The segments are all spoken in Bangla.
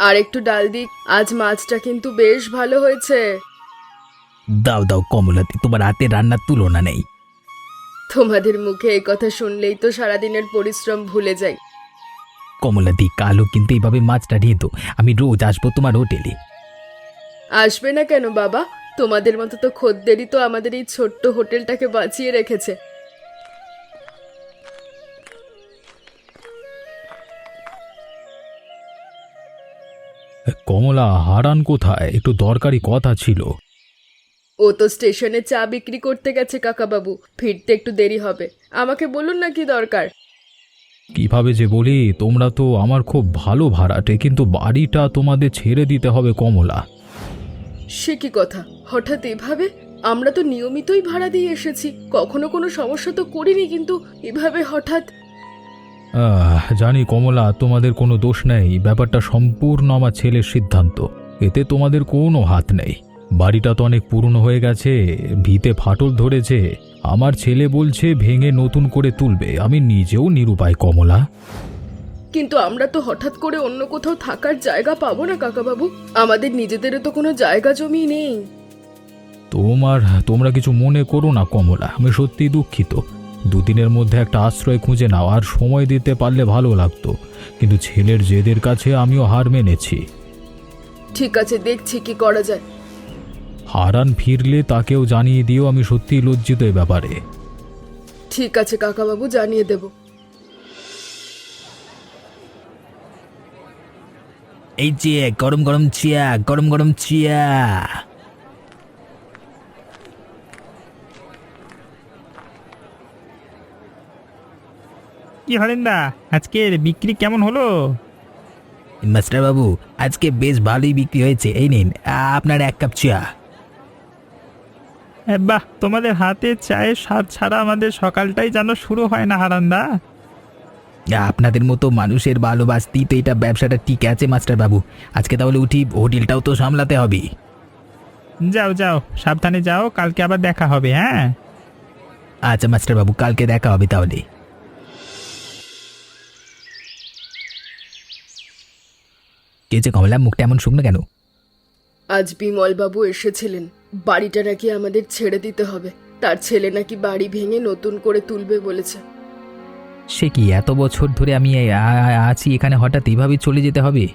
আর একটু ডাল দিক, আজ মাছটা কিন্তু বেশ ভালো হয়েছে। দাও দাও কমলাদি, তোমার হাতে রান্নার তুলনা নেই। তোমাদের মুখে এই কথা শুনলেই তো সারাদিনের পরিশ্রম ভুলে যাই। কমলাদি, কালও কিন্তু এইভাবে মাছটা রেঁধো, আমি রোজ আসবো তোমার হোটেলে। আসবে না কেন বাবা? তোমাদের মতো তো খদ্দেরই তো আমাদের এই ছোট্ট হোটেলটাকে বাঁচিয়ে রেখেছে। কমলা, হারান কোথায়? একটু দরকারি কথা ছিল। ও তো স্টেশনে চা বিক্রি করতে গেছে কাকাবাবু, ফিরতে একটু দেরি হবে। আমাকে বলুন না কি দরকার। কিভাবে যে বলি, তোমরা তো আমার খুব ভালো ভাড়াটে, কিন্তু বাড়িটা তোমাদের ছেড়ে দিতে হবে কমলা। সে কি কথা, হঠাৎ এভাবে? আমরা তো নিয়মিতই ভাড়া দিয়ে এসেছি, কখনো কোনো সমস্যা তো করিনি, কিন্তু এভাবে হঠাৎ? জানি কমলা, তোমাদের কোনো দোষ নেই, ব্যাপারটা সম্পূর্ণ আমার ছেলের সিদ্ধান্ত। এতে তোমাদের কোনো হাত নেই। বাড়িটা তো অনেক পুরনো হয়ে গেছে, ভিতে ফাটল ধরেছে। আমার ছেলে বলছে ভেঙে নতুন করে তুলবে, আমি নিজেও নিরুপায় কমলা। কিন্তু আমরা তো হঠাৎ করে অন্য কোথাও থাকার জায়গা পাবো না কাকাবাবু, আমাদের নিজেদেরও তো কোনো জায়গা জমি নেই। তোমরা কিছু মনে করো না কমলা, আমি সত্যি দুঃখিত। দুদিনের মধ্যে একটা আশ্রয় খুঁজে নাও, আর সময় দিতে পারলে ভালো লাগতো, কিন্তু ছেলের জেদের কাছে আমিও হার মেনেছি। ঠিক আছে, দেখছি কি করা যায়। হারান ফিরলে তাকেও জানিয়ে দিও, আমি সত্যিই লজ্জিত এ ব্যাপারে। ঠিক আছে কাকাবাবু, জানিয়ে দেব। এই যে গরম গরম চিয়া, গরম গরম চিয়া। কি হরেন্দা, আজকের বিক্রি কেমন হলো? মাস্টার বাবু, আজকে বেশ ভালোই বিক্রি হয়েছে। এই নিন আপনার এক কাপ চা। বাহ, তোমাদের হাতে চায়ের স্বাদ ছাড়া আমাদের সকালটাই যেন শুরু হয় না হারান্দা। আপনাদের মতো মানুষের ভালোবাসতেই তো এটা ব্যবসাটা টিকে আছে মাস্টার বাবু। আজকে তাহলে উঠি, হোটেলটাও তো সামলাতে হবে। যাও যাও, সাবধানে যাও, কালকে আবার দেখা হবে। হ্যাঁ, আচ্ছা মাস্টার বাবু, কালকে দেখা হবে তাহলে। কে যে কমলা, মুখটা এমন শুকনো কেন? আজ বিমল বাবু এসেছিলেন, বাড়িটা নাকি আমাদের ছেড়ে দিতে হবে। তার ছেলে নাকি বাড়ি ভেঙে নতুন করে তুলবে বলেছে। সে কি, এত বছর ধরে আমি আছি এখানে, হঠাৎ এইভাবে চলে যেতে হবে?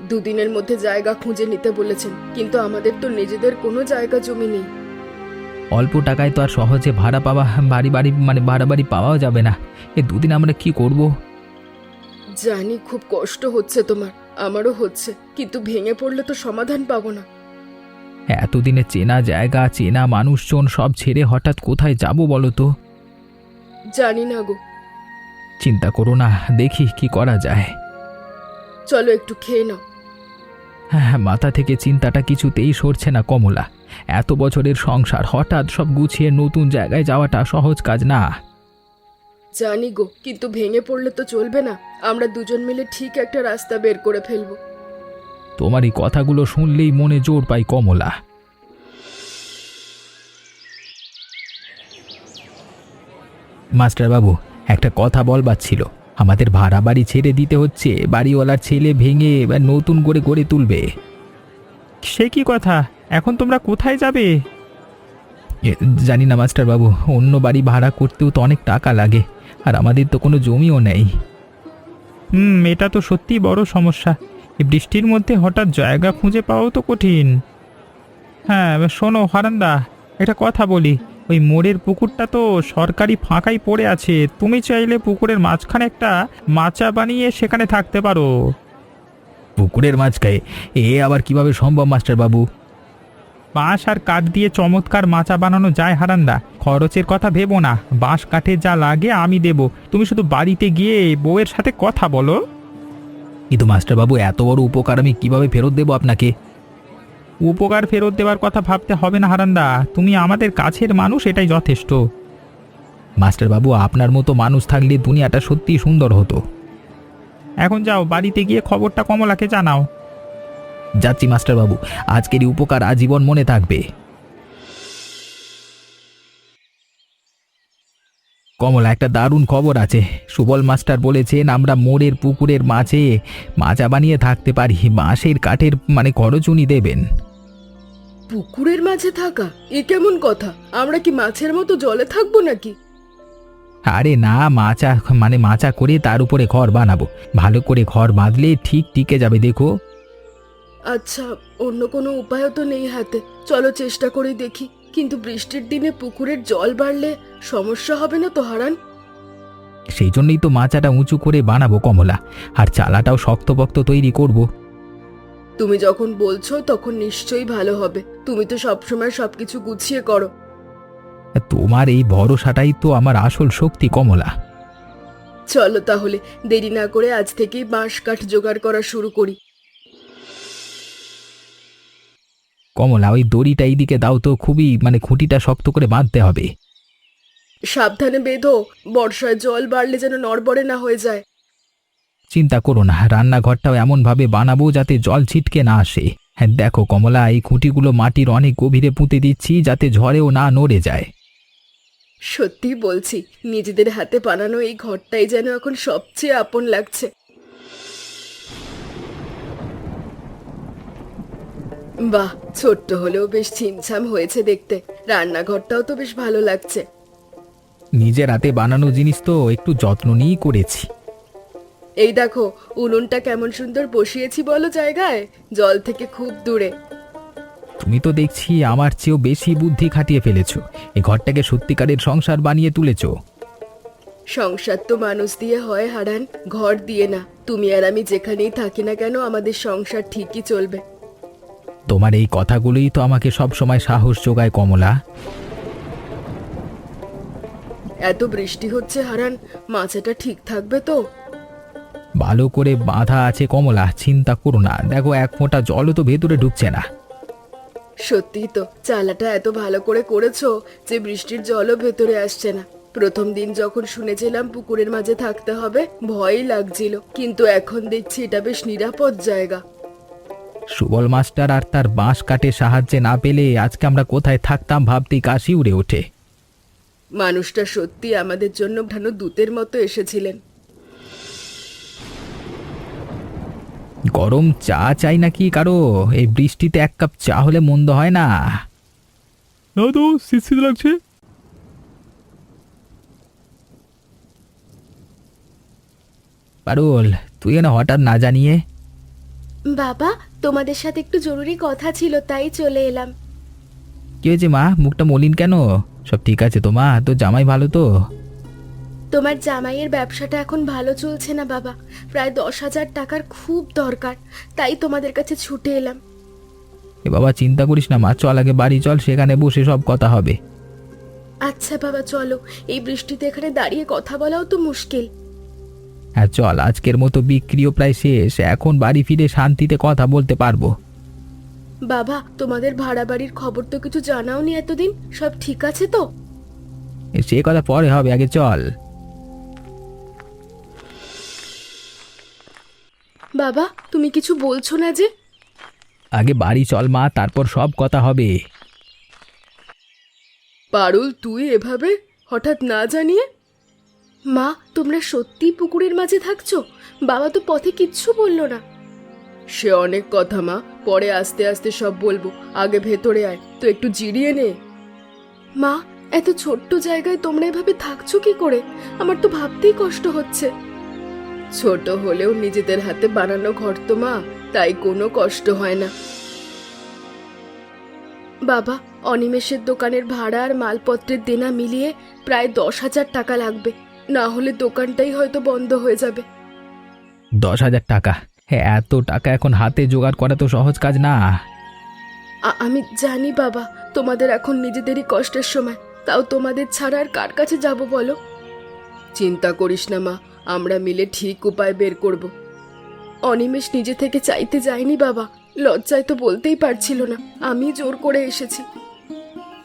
দুদিনের মধ্যে জায়গা খুঁজে নিতে বলেছেন, কিন্তু আমাদের তো নিজেদের কোনো জায়গা জমি নেই। অল্প টাকায় তো আর সহজে ভাড়া পাওয়া, বাড়ি বাড়ি মানে ভাড়া বাড়ি পাওয়াও যাবে না। এ দুদিন আমরা কি করব? জানি খুব কষ্ট হচ্ছে তোমার, আমারও হচ্ছে, কিন্তু ভেঙে পড়লে তো সমাধান পাবো না। এতদিনে চেনা জায়গা, চেনা মানুষজন সব ছেড়ে হঠাৎ কোথায় যাব বলো তো? জানি না গো। চিন্তা করো না, দেখি কি করা যায়। চলো একটু খেয়ে নাও। হ্যাঁ, মাথা থেকে চিন্তাটা কিছুতেই সরছে না কমলা। এত বছরের সংসার, হঠাৎ সব গুছিয়ে নতুন জায়গায় যাওয়াটা সহজ কাজ না। জানি গো, কিন্তু ভেঙে পড়লে তো চলবে না। আমরা দুজন মিলে ঠিক একটা রাস্তা বের করে ফেলবো। তোমার এই কথাগুলো শুনলেই মনে জোর পাই কমলা। মাস্টার বাবু, একটা কথা বলবার ছিল। আমাদের ভাড়া বাড়ি ছেড়ে দিতে হচ্ছে, বাড়িওয়ালার ছেলে ভেঙে এবার নতুন করে গড়ে তুলবে। সে কি কথা, এখন তোমরা কোথায় যাবে? জানি না মাস্টার বাবু, অন্য বাড়ি ভাড়া করতেও তো অনেক টাকা লাগে, আর আমাদের তো কোনো জমিও নেই। এটা তো সত্যি বড় সমস্যা। এই বৃষ্টির মধ্যে হঠাৎ জায়গা খুঁজে পাওয়াও তো কঠিন। হ্যাঁ, শোনো হারান্দা, একটা কথা বলি। ওই মোড়ের পুকুরটা তো সরকারি ফাঁকাই পড়ে আছে, তুমি চাইলে পুকুরের মাঝখানে একটা মাচা বানিয়ে সেখানে থাকতে পারো। পুকুরের মাঝখানে? এ আবার কিভাবে সম্ভব মাস্টার বাবু? বাঁশ আর কাঠ দিয়ে চমৎকার মাচা বানানো যায় হারান্দা। খরচের কথা ভেবো না, বাঁশ কাঠে যা লাগে আমি দেব, তুমি শুধু বাড়িতে গিয়ে বউয়ের সাথে কথা বলো। কিন্তু মাস্টার বাবু, এত বড় উপকার আমি কিভাবে ফেরত দেবো আপনাকে? উপকার ফেরত দেওয়ার কথা ভাবতে হবে না হারান্দা, তুমি আমাদের কাছের মানুষ, এটাই যথেষ্ট। মাস্টার বাবু, আপনার মতো মানুষ থাকলে দুনিয়াটা সত্যিই সুন্দর হতো। এখন যাও, বাড়িতে গিয়ে খবরটা কমলাকে জানাও। যাচ্ছি মাস্টার বাবু, আজকের এই উপকার আজীবন মনে থাকবে। কমলা, একটা দারুণ খবর আছে। সুবল মাস্টার বলেছেন আমরা মোড়ের পুকুরের মাঝে মাজা বানিয়ে থাকতে পারি, বাঁশের কাঠের খরচ উনি দেবেন। পুকুরের মাঝে থাকা এ কেমন কথা? আমরা কি মাছের মতো জলে থাকবো নাকি? আরে না, মাচা মাচা করে তার উপরে ঘর বানাবো। ভালো করে ঘর বাঁধলে ঠিক টিকে যাবে, দেখো। আচ্ছা, অন্য কোনো উপায়ও তো নেই হাতে। চলো চেষ্টা করে দেখি। কিন্তু বৃষ্টির দিনে পুকুরের জল বাড়লে সমস্যা হবে না তো হারান? সেই জন্যই তো মাচাটা উঁচু করে বানাবো কমলা, আর চালাটাও শক্তপোক্ত তৈরি করব। তুমি যখন বলছো তখন নিশ্চয়ই ভালো হবে। তুমি তো সবসময় সবকিছু গুছিয়ে করো। তোমার এই ভরসাটাই তো আমার আসল শক্তি কমলা। চলো তাহলে দেরি না করে আজ থেকেই বাঁশ কাঠ জোগাড় করা শুরু করি। কমলা, ওই দড়িটা এইদিকে দাও তো, খুবই খুঁটিটা শক্ত করে বাঁধতে হবে। সাবধানে বেঁধো, বর্ষায় জল বাড়লে যেন নড়বড়ে না হয়ে যায়। চিন্তা করো না, রান্নাঘরটাও এমনভাবে বানাবো যাতে জল ছিটকে না আসে। হ্যাঁ দেখো কমলা, এই খুঁটিগুলো মাটির অনেক গভীরে পুঁতে দিচ্ছি যাতে ঝড়েও না নড়ে যায়। সত্যি বলছি, নিজেদের হাতে বানানো এই ঘরটাই যেন এখন সবচেয়ে আপন লাগছে। বাহ, ছোট্ট হলেও বেশ ছিমছাম হয়েছে দেখতে। রান্নাঘরটাও তো বেশ ভালো লাগছে। নিজের হাতে বানানো জিনিস তো একটু যত্ন নিয়েই করেছি। এই দেখো, উনুনটা কেমন সুন্দর বসিয়েছি বলো জায়গায়, জল থেকে খুব দূরে। তুমি তো দেখছি আমার চেয়েও বেশি বুদ্ধি খাটিয়ে ফেলেছো। এই ঘরটাকে সত্যিকারের সংসার বানিয়ে তুলেছো। সংসার তো মানুষ দিয়ে হয় হারান, ঘর দিয়ে না। তুমি আর আমি যেখানেই থাকি না কেন আমাদের সংসার ঠিকই চলবে। তোমার এই কথাগুলোই তো আমাকে সব সময় সাহস যোগায় কমলা। এত বৃষ্টি হচ্ছে হারান, মাচাটা ঠিক থাকবে তো? ভালো করে বাঁধা আছে কমলা, চিন্তা করো না। দেখো, এক ফোঁটা জলও তো ভেতরে ঢুকছে না। সত্যি তো, চালাটা এত ভালো করে করেছো যে বৃষ্টির জলও ভেতরে আসছে না। প্রথম দিন যখন শুনেছিলাম পুকুরের মাঝে থাকতে হবে, ভয়ই লাগছিল, কিন্তু এখন দেখছি এটা বেশ নিরাপদ জায়গা। সুবল মাস্টার আর তার বাঁশ কাঠের সাহায্যে না পেলে আজকে আমরা কোথায় থাকতাম ভাবতেই কাশি উড়ে ওঠে। মানুষটা সত্যি আমাদের জন্য ভালো দূতের মতো এসেছিলেন। গরম চা চাই নাকি কারো? এই বৃষ্টিতে এক কাপ চা হলে মন্দ হয় না। না তো, শীত লাগছে। পারুল, তুই না হঠাৎ না জানিয়ে? বাবা, তোমাদের সাথে একটু জরুরি কথা ছিল, তাই চলে এলাম। কি হয়েছে মা, মুখটা মলিন কেন? সব ঠিক আছে তো মা? তো জামাই ভালো তো? তোমার জামাইয়ের ব্যবসাটা এখন ভালো চলছে না বাবা। প্রায় 10,000 টাকার খুব দরকার, তাই তোমাদের কাছে ছুটে এলাম। এ বাবা, চিন্তা করিস না মা, চল আগে বাড়ি চল, সেখানে বসে সব কথা হবে। আচ্ছা বাবা চলো, এই বৃষ্টিতে এখানে দাঁড়িয়ে কথা বলাও তো মুশকিল। হ্যাঁ চল, আজকের মতো বিক্রিও প্রায় শেষ, এখন বাড়ি ফিরে শান্তিতে কথা বলতে পারবো। বাবা, তোমাদের ভাড়া বাড়ির খবর তো কিছু জানাওনি এতদিন, সব ঠিক আছে তো? সে কথা পরে হবে, আগে চল। বাবা, তুমি কিছু বলছো না যে? আগে বাড়ি চল মা, তারপর সব কথা হবে। পারুল, তুই এভাবে হঠাৎ না জানিয়ে? মা, তোমরা সত্যি পুকুরের মাঝে থাকছো? বাবা তো পথে কিচ্ছু বললো না। সে অনেক কথা মা, পরে আস্তে আস্তে সব বলবো। আগে ভেতরে আয় তো, একটু জিরিয়ে নে। মা, এত ছোট্ট জায়গায় তোমরা এভাবে থাকছো কি করে? আমার তো ভাবতেই কষ্ট হচ্ছে। ছোট হলেও নিজেদের হাতে বানানো ঘর তো মা, তাই কোনো কষ্ট হয় না। বাবা, অনিমেষের দোকানের ভাড়া আর মালপত্রের দেনা মিলিয়ে প্রায় 10,000 টাকা লাগবে, না হলে দোকানটাই হয়তো বন্ধ হয়ে যাবে। 10,000 টাকা? হ্যাঁ, এত টাকা এখন হাতে জোগাড় করা তো সহজ কাজ না। আমি জানি বাবা, তোমাদের এখন নিজেদেরই কষ্টের সময়, তাও তোমাদের ছাড়া আর কার কাছে যাব বলো? চিন্তা করিস না মা, আমরা মিলে ঠিক উপায় বের করব। অনিমেষ নিজে থেকে চাইতে যায়নি বাবা, লজ্জায় তো বলতেই পারছিল না, আমি জোর করে এসেছি।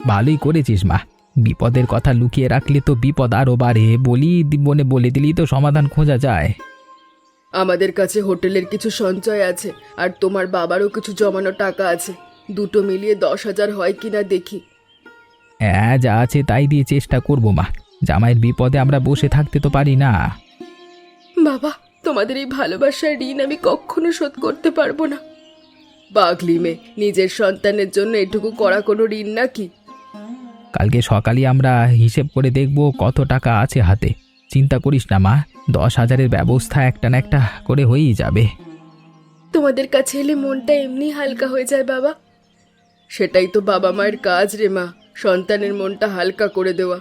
ভালোই করেছিস মা, বিপদের কথা লুকিয়ে রাখলে তো বিপদ আরো বাড়ে। বলে দিলি তো সমাধান খোঁজা যায়। আমাদের কাছে হোটেলের কিছু সঞ্চয় আছে, আর তোমার বাবারও কিছু জমানো টাকা আছে। দুটো মিলিয়ে 10,000 হয় কিনা দেখি। হ্যাঁ, যা আছে তাই দিয়ে চেষ্টা করবো মা। জামাইয়ের বিপদে আমরা বসে থাকতে তো পারি না। বাবা, তোমাদের এই ভালোবাসার ঋণ আমি কখনো শোধ করতে পারবো না। পাগলি মেয়ে, নিজের সন্তানের জন্য এটুকু করা কোনো ঋণ নাকি? কালকে সকালে আমরা হিসেব করে দেখব কত টাকা আছে হাতে। চিন্তা করিস না মা, 10,000-এর ব্যবস্থা একটা না একটা করে হয়েই যাবে। তোমাদের কাছে এলে মনটা এমনি হালকা হয়ে যায় বাবা। সেটাই তো বাবা মায়ের কাজ রে মা, সন্তানের মনটা হালকা করে দেওয়া।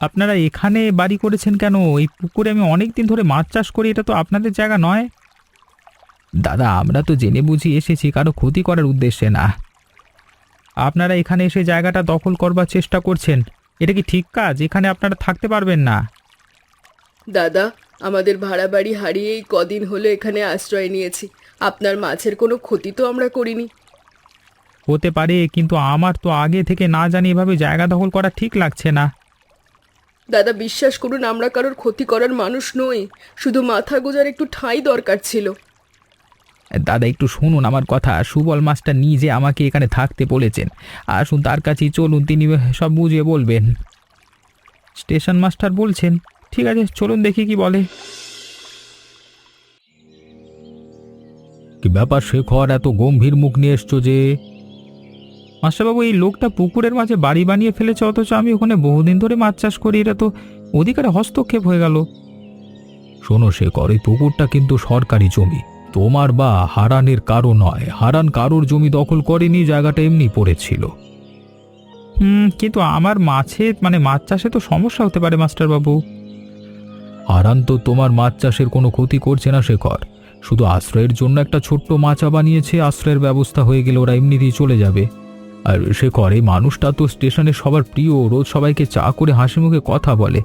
আপনারা এখানে বাড়ি করেছেন কেন? এই পুকুরে আমি অনেক দিন ধরে মাছ চাষ করি, এটা তো আপনাদের জায়গা নয়। দাদা, আমরা তো জেনে বুঝি এসেছি, কারো ক্ষতি করার উদ্দেশ্যে না। আপনারা এখানে এসে জায়গাটা দখল করবার চেষ্টা করছেন, এটা কি ঠিক কাজ? এখানে আপনারা থাকতে পারবেন না। দাদা, আমাদের ভাড়া বাড়ি হারিয়েই কদিন হলো এখানে আশ্রয় নিয়েছি। আপনার মাছের কোনো ক্ষতি তো আমরা করিনি। হতে পারে, কিন্তু আমার তো আগে থেকে না জানি এভাবে জায়গা দখল করা ঠিক লাগছে না। দাদা, বিশ্বাস করুন, আমরা কারোর ক্ষতি করার মানুষ নই, শুধু মাথা গোজার একটু ঠাঁই দরকার ছিল। দাদা, একটু শুনুন আমার কথা। সুবল মাস্টার নিজে আমাকে এখানে থাকতে বলেছেন। আসুন তার কাছেই চলুন, তিনি সব বুঝিয়ে বলবেন। স্টেশন মাস্টার বলছেন? ঠিক আছে, চলুন দেখি কি বলে। কি ব্যাপার শেখর, এত গম্ভীর মুখ নিয়ে এসছো যে? মাস্টারবাবু, এই লোকটা পুকুরের মাঝে বাড়ি বানিয়ে ফেলেছে, অথচ আমি ওখানে বহুদিন ধরে মাছ চাষ করি। এটা তো অধিকারে হস্তক্ষেপ হয়ে গেল। শোনো শেখর, এই পুকুরটা কিন্তু সরকারি জমি, তোমার বা হারানের কারো নয়। হারান কারোর জমি দখল করেনি, জায়গাটা এমনি পড়েছিল। কিন্তু আমার মাছ চাষে তো সমস্যা হতে পারে মাস্টারবাবু। হারান তো তোমার মাছ চাষের কোনো ক্ষতি করছে না শেখর, শুধু আশ্রয়ের জন্য একটা ছোট্ট মাচা বানিয়েছে। আশ্রয়ের ব্যবস্থা হয়ে গেলে ওরা এমনিতেই চলে যাবে। আর শেখর, এই মানুষটা তো স্টেশনে সবার প্রিয়, রোজ সবাইকে চা করে হাসি মুখে কথা বলে।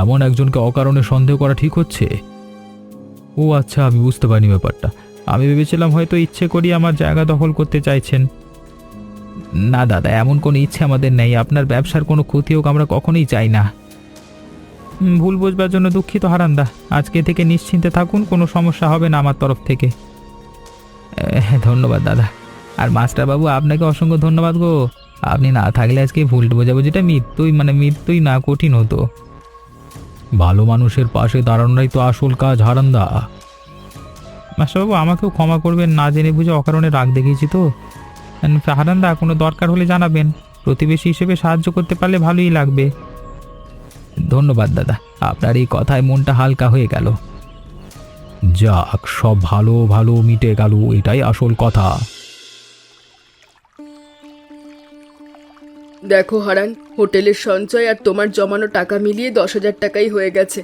এমন একজনকে অকারণে সন্দেহ করা ঠিক হচ্ছে? ও আচ্ছা, আমি বুঝতে পারিনি ব্যাপারটা। আমি ভেবেছিলাম হয়তো ইচ্ছে করি আমার জায়গা দখল করতে চাইছেন। না দাদা, এমন কোনো ইচ্ছে আমাদের নেই। আপনার ব্যবসার কোনো ক্ষতি হোক আমরা কখনোই চাই না। ভুল বুঝবার জন্য দুঃখিত হারান্দা। আজকে থেকে নিশ্চিন্তে থাকুন, কোনো সমস্যা হবে না আমার তরফ থেকে। ধন্যবাদ দাদা। আর মাস্টারবাবু, আপনাকে অসংখ্য ধন্যবাদ গো। আপনি না থাকলে আজকে ভুল বোঝাবুঝিটা মৃত্যুই না কঠিন হতো। ভালো মানুষের পাশে দাঁড়ানোই তো আসল কাজ হারান্দা। মাস্টারবাবু, আমাকেও ক্ষমা করবেন, না জেনে বুঝে অকারণে রাগ দেখিয়েছি তো। হারান্দা, কোনো দরকার হলে জানাবেন। প্রতিবেশী হিসেবে সাহায্য করতে পারলে ভালোই লাগবে। ধন্যবাদ দাদা, আপনার এই কথায় মনটা হালকা হয়ে গেল। যাক, সব ভালো ভালো মিটে গেল, এটাই আসল কথা। দেখো হারান, হোটেলের সঞ্চয় আর তোমার জমানো টাকা মিলিয়ে 10,000 টাকাই হয়ে গেছে।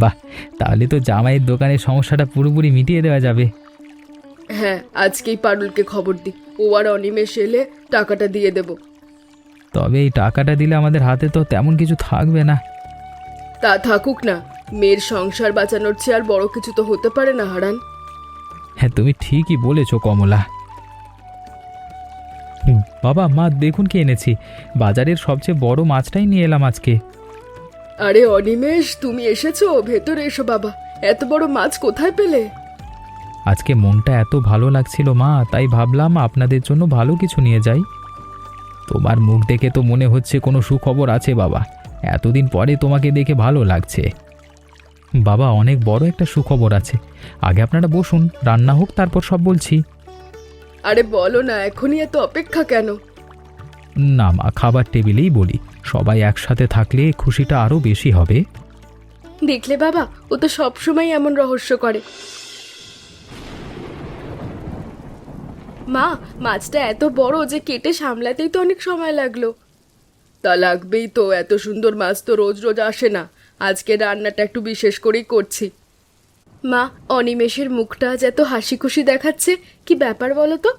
বাহ, তাহলে তো জামাইয়ের দোকানের সমস্যাটা পুরোপুরি মিটিয়ে দেওয়া যাবে। হ্যাঁ, আজকেই পারুলকে খবর দিই, ও আর অনিমেষ এলে টাকাটা দিয়ে দেব। তবে এই টাকাটা দিলে আমাদের হাতে তো তেমন কিছু থাকবে না। তা থাকুক না, মেয়ের সংসার বাঁচানোর চেয়ে আর বড় কিছু তো হতে পারে না হারান। হ্যাঁ, তুমি ঠিকই বলেছো কমলা। বাবা, মা দেখুন কি এনেছি। বাজারের সবচেয়ে বড় মাছটাই নিয়ে এলাম আজকে। আরে অনিমেষ, তুমি এসেছো? ভেতরে এসো বাবা। এত বড় মাছ কোথায় পেলে? আজকে মনটা এত ভালো লাগছিল মা, তাই ভাবলাম আপনাদের জন্য ভালো কিছু নিয়ে যাই। তোমার মুখ দেখে তো মনে হচ্ছে কোনো সুখবর আছে বাবা। এতদিন পরে তোমাকে দেখে ভালো লাগছে। বাবা, অনেক বড় একটা সুখবর আছে। আগে আপনারা বসুন, রান্না হোক, তারপর সব বলছি। আরে বলো না, এখনই এত অপেক্ষা কেন? না মা, খাবার টেবিলেই বলি। সবাই একসাথে থাকলে খুশিটা আরও বেশি হবে। দেখলে বাবা, ও তো সবসময় এমন রহস্য করে। মা, মাছটা এত বড় যে কেটে সামলাতেই তো অনেক সময় লাগলো। তা লাগবেই তো, এত সুন্দর মাছ তো রোজ রোজ আসে না। আজকে রান্নাটা একটু বিশেষ করেই করছি। মা, অনিমেষের মুখটা আজ এত হাসি খুশি দেখাচ্ছে, কি ব্যাপার বলো তো?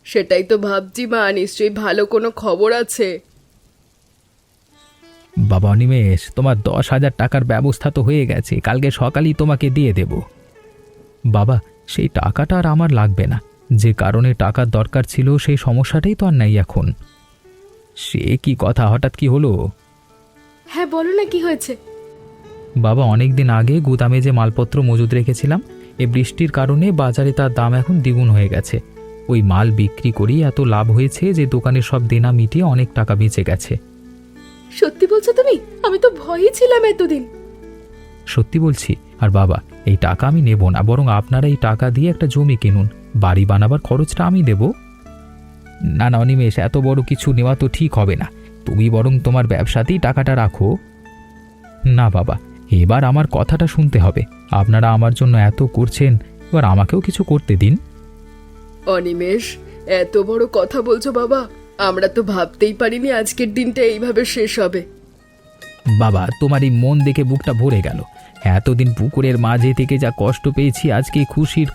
সেটাই তো ভাবছি মা, নিশ্চয়ই ভালো কোনো খবর আছে। বাবা অনিমেষ, তোমার 10,000 টাকার ব্যবস্থা তো হয়ে গেছে, কালকে সকালেই তোমাকে দিয়ে দেব। বাবা, সেই টাকাটা আর আমার লাগবে না। যে কারণে টাকার দরকার ছিল সেই সমস্যাটাই তো আর নাই এখন। সে কি কথা, হঠাৎ কি হলো? হ্যাঁ বলো না, কি হয়েছে? বাবা, অনেক দিন আগে গুদামে যে মালপত্র মজুদ রেখেছিলাম, এই বৃষ্টির কারণে বাজারে তার দাম এখন দ্বিগুণ হয়ে গেছে। ওই মাল বিক্রি করেই এত লাভ হয়েছে যে দোকানের সব দেনা মিটিয়ে অনেক টাকা বেঁচে গেছে। সত্যি বলছো তুমি? আমি তো ভয়ই ছিলাম এতদিন। সত্যি বলছি। আর বাবা, এই টাকা আমি নেব না, বরং আপনারা এই টাকা দিয়ে একটা জমি কিনুন, বাড়ি বানাবার খরচটা আমি দেব। না না অনিমেষ, এত বড় কিছু নেওয়া তো ঠিক হবে না। তুমি বরং তোমার ব্যবসাতেই টাকাটা রাখো। না বাবা, এবার আমার কথাটা শুনতে হবে। আপনারা আমার জন্য এত করছেন, এবার আমাকেও কিছু করতে দিন। অনিমেষ, এত বড় কথা বলছো বাবা, আমরা তো ভাবতেই পারিনি আজকের দিনটা এইভাবে শেষ হবে। বাবা, তোমার এই মন দেখে বুকটা ভরে গেল। এতদিন পুকুরের মাঝে থেকে যা কষ্ট পেয়েছি, আজকে খুশির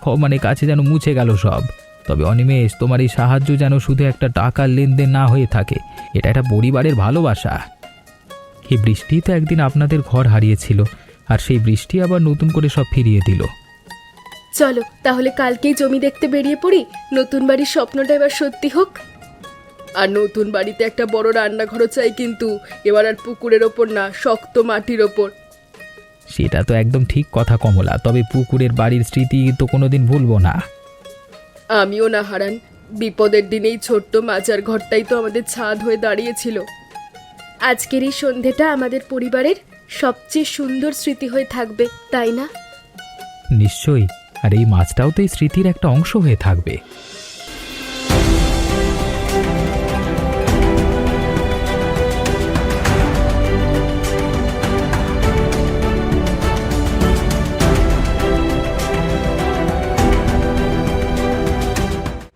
কাছে যেন মুছে গেল সব। তবে অনিমেষ, তোমার এই সাহায্য যেন শুধু একটা টাকার লেনদেন না হয়ে থাকে, এটা একটা পরিবারের ভালোবাসা। এই বৃষ্টি তো একদিন আপনাদের ঘর হারিয়েছিল, আর সেই বৃষ্টি আবার নতুন করে সব ফিরিয়ে দিল। চলো তাহলে কালকেই জমি দেখতে বেরিয়ে পড়ি, নতুন বাড়ির স্বপ্নটা এবার সত্যি হোক। আর নতুন বাড়িতে একটা বড় রান্নাঘরও চাই, কিন্তু এবার আর পুকুরের ওপর না, শক্ত মাটির ওপর। সেটা তো একদম ঠিক কথা কমলা, তবে পুকুরের বাড়ির স্মৃতি তো কোনোদিন ভুলবো না। আমিও না হারান, বিপদের দিনেই ছোট্ট মাচার ঘরটাই তো আমাদের ছাদ হয়ে দাঁড়িয়েছিল। আজকের এই সন্ধেটা আমাদের পরিবারের সবচেয়ে সুন্দর স্মৃতি হয়ে থাকবে, তাই না? নিশ্চয়ই, আর এই মাছটাও তো এই স্মৃতির একটা অংশ হয়ে থাকবে।